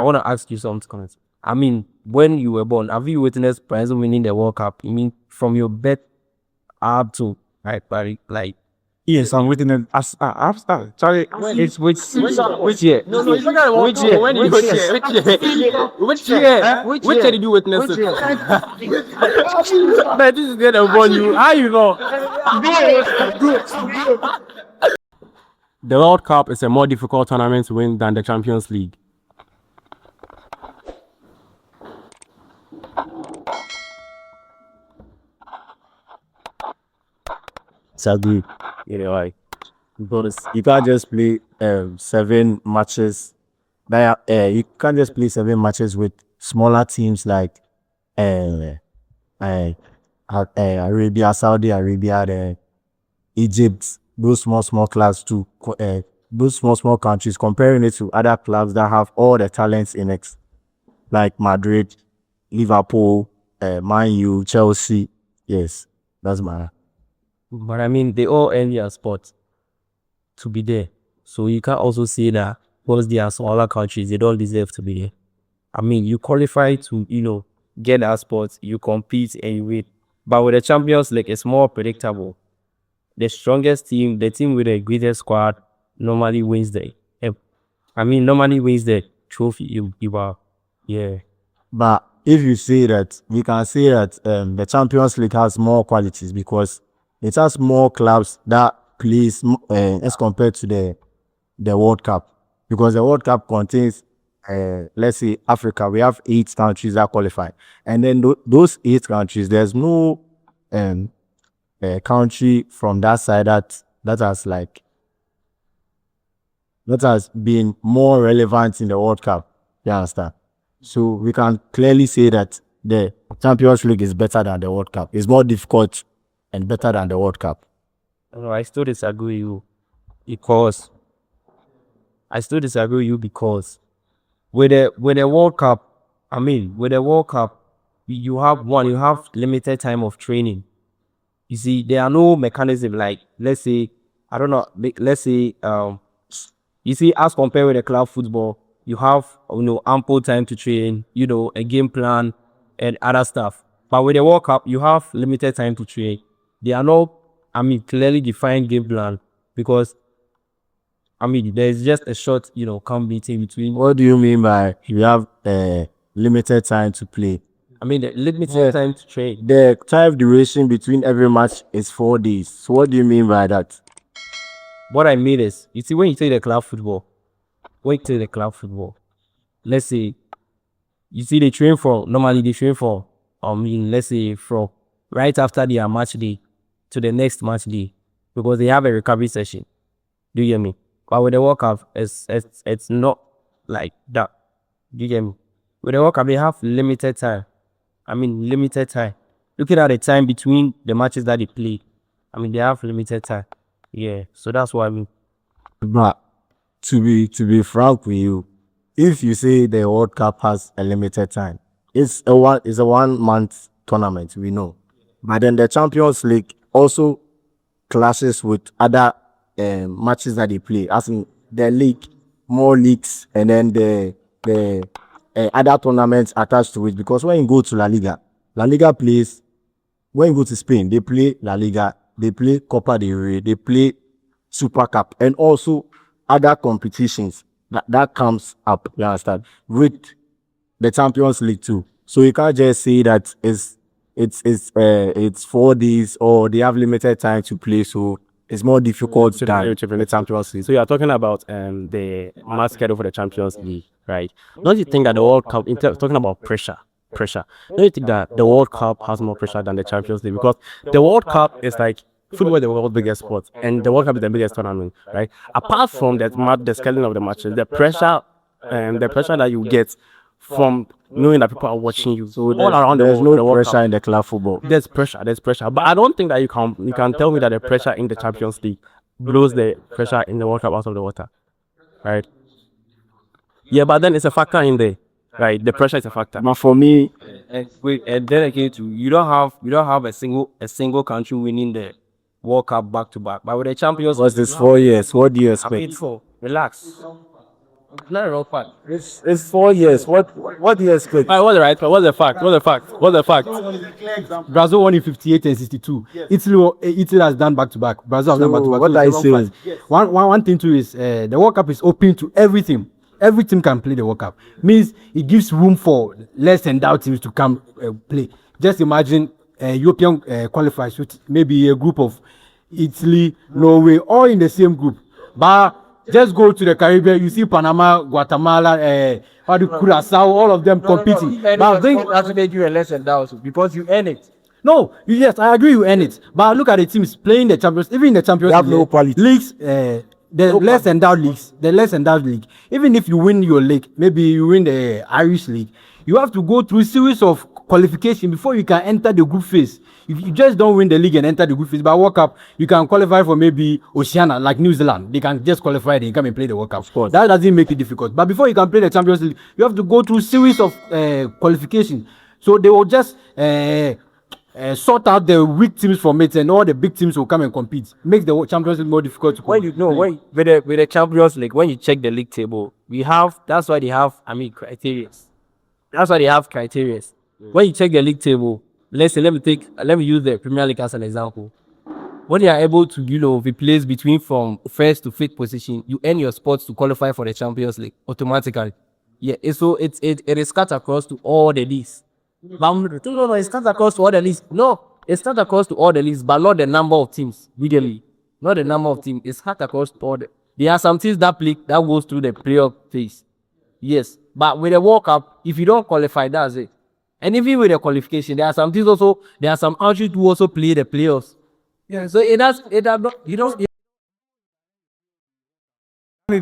I want to ask you something. I mean, when you were born, have you witnessed Brazil winning the World Cup? You mean from your birth up to right, like Yes, I'm waiting. Sorry, it's which year? No, it's not a World Which Cup. year? But when you Which witness year? it, Which year? which year did you witness it? Man, this is gonna burn you. How you know? The World Cup is a more difficult tournament to win than the Champions League. Sadly, why? Because you can't just play 7 matches. You can't just play 7 matches with smaller teams like uh, uh, Arabia, Saudi Arabia, Egypt, those small clubs to those small countries, comparing it to other clubs that have all the talents in it, like Madrid, Liverpool, Man U, Chelsea. Yes, that's my. But I mean, they all earn their spot to be there. So you can also say that because they are smaller countries, they don't deserve to be there. I mean, you qualify to, get that spot, you compete and you win. But with the Champions League, it's more predictable. The strongest team, the team with the greatest squad, normally wins normally wins the trophy. You are, yeah. But if you say that, we can say that the Champions League has more qualities because it has more clubs that plays as compared to the World Cup. Because the World Cup contains, let's say, Africa. We have 8 countries that qualify, and then those 8 countries, there's no country from that side that has been more relevant in the World Cup. You understand? So we can clearly say that the Champions League is better than the World Cup. It's more difficult and better than the World Cup. No, I still disagree with you because with the World Cup, with the World Cup, you have limited time of training. You see, there are no mechanism like, let's say, I don't know, let's say, you see, as compared with the club football, you have, ample time to train, a game plan and other stuff. But with the World Cup, you have limited time to train. There are no, clearly defined game plan because, there's just a short, camp meeting between. What do you mean by you have limited time to play? The limited time to train. The time duration between every match is 4 days. So what do you mean by that? What I mean is, you see, when you take the club football, let's say, you see, normally they train for, let's say, from right after their match day to the next match day because they have a recovery session. Do you get me? But with the World Cup, it's not like that. Do you get me? With the World Cup, they have limited time. Limited time. Looking at the time between the matches that they play, they have limited time. Yeah, so that's what I mean. But to be frank with you, if you say the World Cup has a limited time, it's a 1 month tournament, we know. But then the Champions League also clashes with other matches that they play. As in the league, more leagues, and then the other tournaments attached to it. Because when you go to La Liga plays. When you go to Spain, they play La Liga, they play Copa del Rey, they play Super Cup, and also other competitions that comes up. You understand? With the Champions League too. So you can't just say that it's 4 days or they have limited time to play. So it's more difficult than the Champions League. So you are talking about the match schedule for the Champions League, right? Don't you think that the World Cup, talking about pressure, don't you think that the World Cup has more pressure than the Champions League? Because the World Cup is like football is the world's biggest sport, and the World Cup is the biggest tournament, right? Apart from the scheduling of the matches, the pressure that you get from knowing that people are watching you all around the There's world. no pressure in the club football. There's pressure, but I don't think that you can tell me that the pressure in the Champions League blows the pressure in the World Cup out of the water, right? Yeah, but then it's a factor in there, right? The pressure is a factor. But for me, And then again, too, you don't have a single country winning the World Cup back to back. But with the Champions was this 4 years? What do you expect? Relax. Not a rock part. It's 4 years. What years click? What's the right? What's the fact? What's the fact? Brazil won in 58 and 62. Italy has done back to back. Brazil has done back to back. What are you saying? One thing too is the World Cup is open to everything. Every team can play the World Cup. Means it gives room for less endowed teams to come play. Just imagine European qualifiers with maybe a group of Italy, Norway, all in the same group. But just go to the Caribbean, you see Panama, Guatemala, Curacao, all of them competing. But I think that's make you a less endowed because you earn it. No, yes, I agree you earn it. But look at the teams playing the Champions, even in the Champions They have no quality. leagues, the less endowed league. Even if you win your league, maybe you win the Irish League, you have to go through a series of qualification before you can enter the group phase. If you just don't win the league and enter the group phase, by World Cup, you can qualify for maybe Oceania, like New Zealand. They can just qualify, they come and play the World Cup. Of course. That doesn't make it difficult. But before you can play the Champions League, you have to go through a series of qualification. So they will just sort out the weak teams from it, and all the big teams will come and compete. Makes the Champions League more difficult to When you know, when with the Champions League, when you check the league table, that's why they have criteria. That's why they have criteria. When you check the league table, let me use the Premier League as an example. When you are able to, be placed between from first to fifth position, you earn your spots to qualify for the Champions League automatically. Yeah, so it is cut across to all the leagues. No, it's cut across to all the leagues. No, it's cut across to all the leagues, but not the number of teams, really. Not the number of teams. It's cut across to all the. There are some teams that goes through the playoff phase. Yes, but with the World Cup, if you don't qualify, that's it. And even with the qualification, there are some teams also. There are some countries who also play the playoffs. Yeah, so it does not. It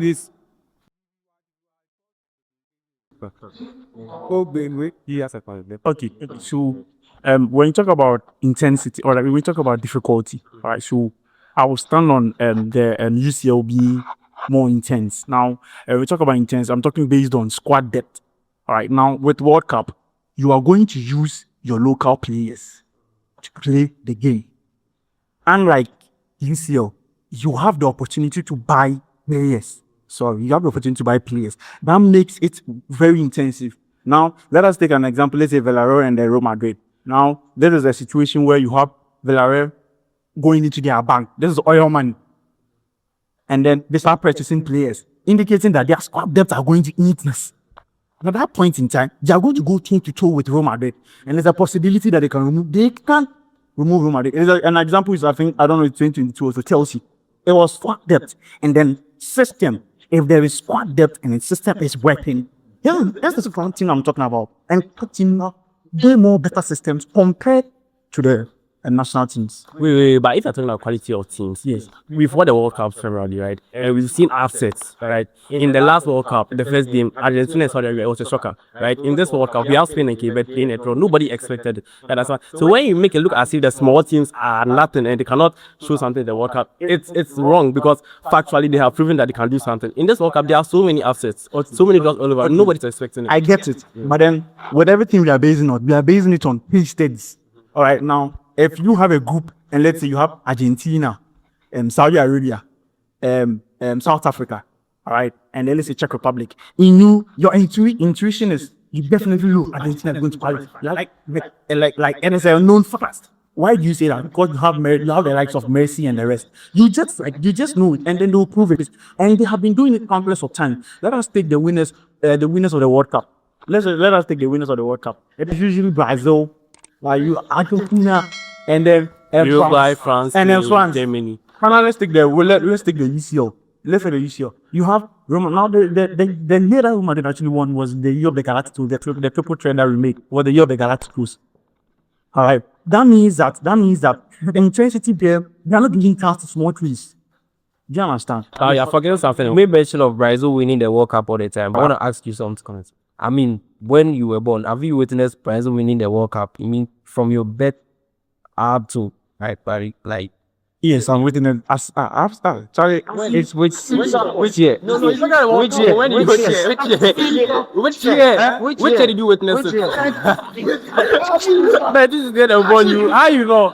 is. Okay, so when you talk about intensity or like when we talk about difficulty, all right, so I will stand on the UCL be more intense. Now, we talk about intense, I'm talking based on squad depth. All right, now with World Cup, you are going to use your local players to play the game. Unlike UCL, you have the opportunity to buy players. Sorry, you have the opportunity to buy players. That makes it very intensive. Now, let us take an example. Let's say Villarreal and Real Madrid. Now, there is a situation where you have Villarreal going into their bank. This is oil money. And then they start purchasing players, indicating that their squad depth are going to increase. At that point in time, they are going to go toe to toe with Real Madrid. And there's a possibility that they can remove. They can't remove Real Madrid. An example is, I don't know, 2022 was Chelsea. It was squad depth. And then system. If there is squad depth and the system is working, yeah, that's the one thing I'm talking about. And putting way more better systems compared to the national teams. Wait, but if you're talking about quality of teams, yes, we've won the World Cup severally, right? And we've seen upsets, right? In the last World Cup, the first game, Argentina and Saudi Arabia, it was a shocker, right? In this World Cup, we have Spain and Cape Verde playing a draw. Nobody expected it. That's why. So when you make it look as if the small teams are nothing and they cannot show something in the World Cup, it's wrong because factually they have proven that they can do something. In this World Cup, there are so many upsets or so many draws all over. Nobody's expecting it. I get it. But then, with everything we are basing it on case studies. All right, now, if you have a group and let's say you have Argentina, Saudi Arabia, South Africa, all right, and then let's say Czech Republic, your intuition is you definitely know Argentina is going to qualify. And it's a known fact. Why do you say that? Because you have the likes of Messi and the rest. You just know it, and then they'll prove it. And they have been doing it countless of times. Let us take the winners of the World Cup. Let us take the winners of the World Cup. It is usually Brazil, Argentina, and then France, and then France. Germany. Now let's take the UCL. Let's say the UCL. You have now the year that Real Madrid actually won was the year of the Galacticos, the triple threat that we made, or the year of the Galacticos. All right. That means that the intensity there, they are not giving cast to small trees. Do you understand? You're forgetting something. We made mention of Brazil winning the World Cup all the time. But I want to ask you something. I mean, when you were born, have you witnessed Brazil winning the World Cup? You mean from your birth up to like? Yes, I'm waiting. Sorry, it's which year? No, it's not about which year. Which year did you witness it? Man, this is gonna burn you. How you know?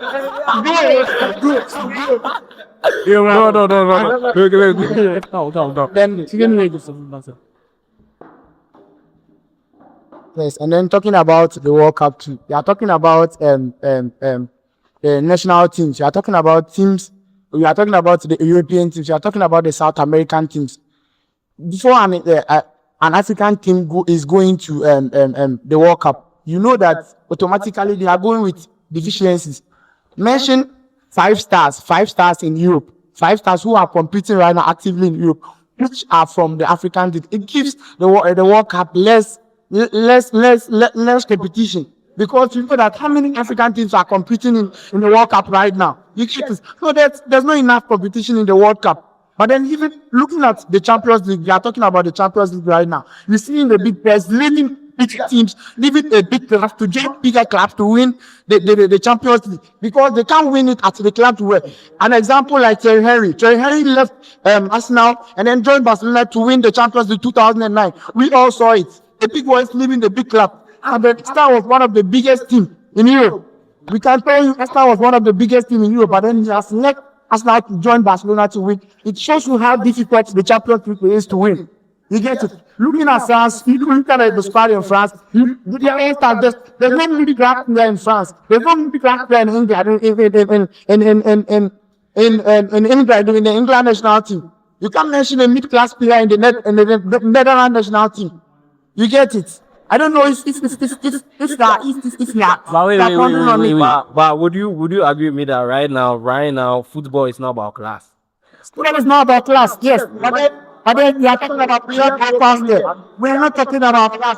No. No. Then you can make this answer. Yes, and then talking about the World Cup too. You are talking about national teams. You are talking about teams. You are talking about the European teams. You are talking about the South American teams. Before an African team is going to the World Cup, you know that automatically they are going with deficiencies. Mention 5 stars in Europe, 5 stars who are competing right now actively in Europe, which are from the African team. It gives the World Cup less competition, because you know that how many African teams are competing in the World Cup right now. You get it? So there's not enough competition in the World Cup. But then even looking at the Champions League, we are talking about the Champions League right now. You see in the big players leading big teams, leaving a big club to join bigger clubs to win the Champions League, because they can't win it at the club to win. An example like Thierry Henry. Thierry Henry left Arsenal and then joined Barcelona to win the Champions League 2009. We all saw it. The big boys leaving the big club. And then Star was one of the biggest teams in Europe. We can tell you Star was one of the biggest teams in Europe, but then he has left Arsenal to join Barcelona to win. It shows you how difficult the Champions League is to win. You get it? Looking at France, looking at the squad in France, there's no middle ground player in France. There's no middle ground player in England, in England, in the England national team. You can't mention a mid-class player in the Netherlands national team. You get it? I don't know if But would you agree with me that right now, football is not about class? Football is not about class, yes. But then we are talking about pure class there. We are not talking about class.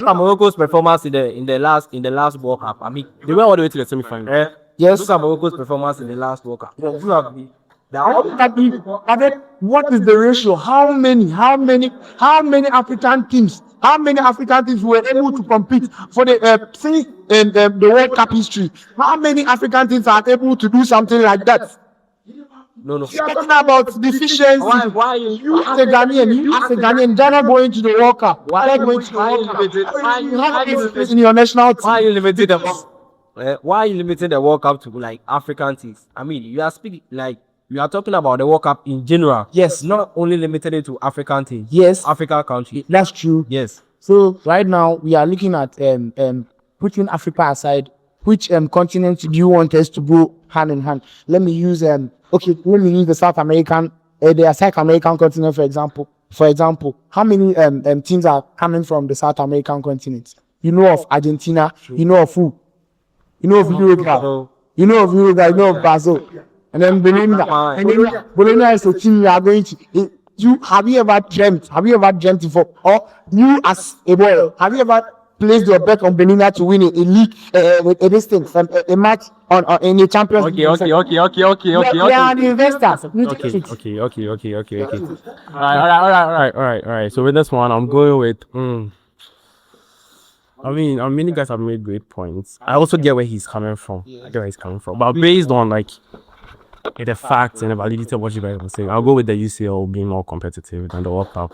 Morocco's performance in the last World Cup. I mean, They went all the way to the semi-final. Yes. look at Morocco's performance in the last World Cup. But then what is the ratio? How many African teams? How many African teams were able to compete for the World Cup history? How many African teams are able to do something like that? No. You're talking about deficiency. Why You as a Ghanaian, Ghana going to the World Cup. Why are you going to the World Cup? You have this in your national team. Why are you limiting the World Cup to like African teams? I mean, you are talking about the World Cup in general. Yes. Not only limited it to African teams. Yes. African countries. That's true. Yes. So right now we are looking at putting Africa aside. Which continent do you want us to go hand in hand? Let me use the South American continent for example. For example, how many teams are coming from the South American continent? You know of Argentina. You know of who? You know of Uruguay. You know of Uruguay. You know of Brazil. And then Bologna is a team you are going to. Have you ever dreamt before? Or you as a boy, have you ever placed your bet on Benin to win a league, a match in a Champions League? Okay. We are the investors. Okay. All right. So with this one, I'm going with. I mean, many guys have made great points. I also get where he's coming from. But based on like the facts and the validity of what you guys were saying, I'll go with the UCL being more competitive than the World Cup.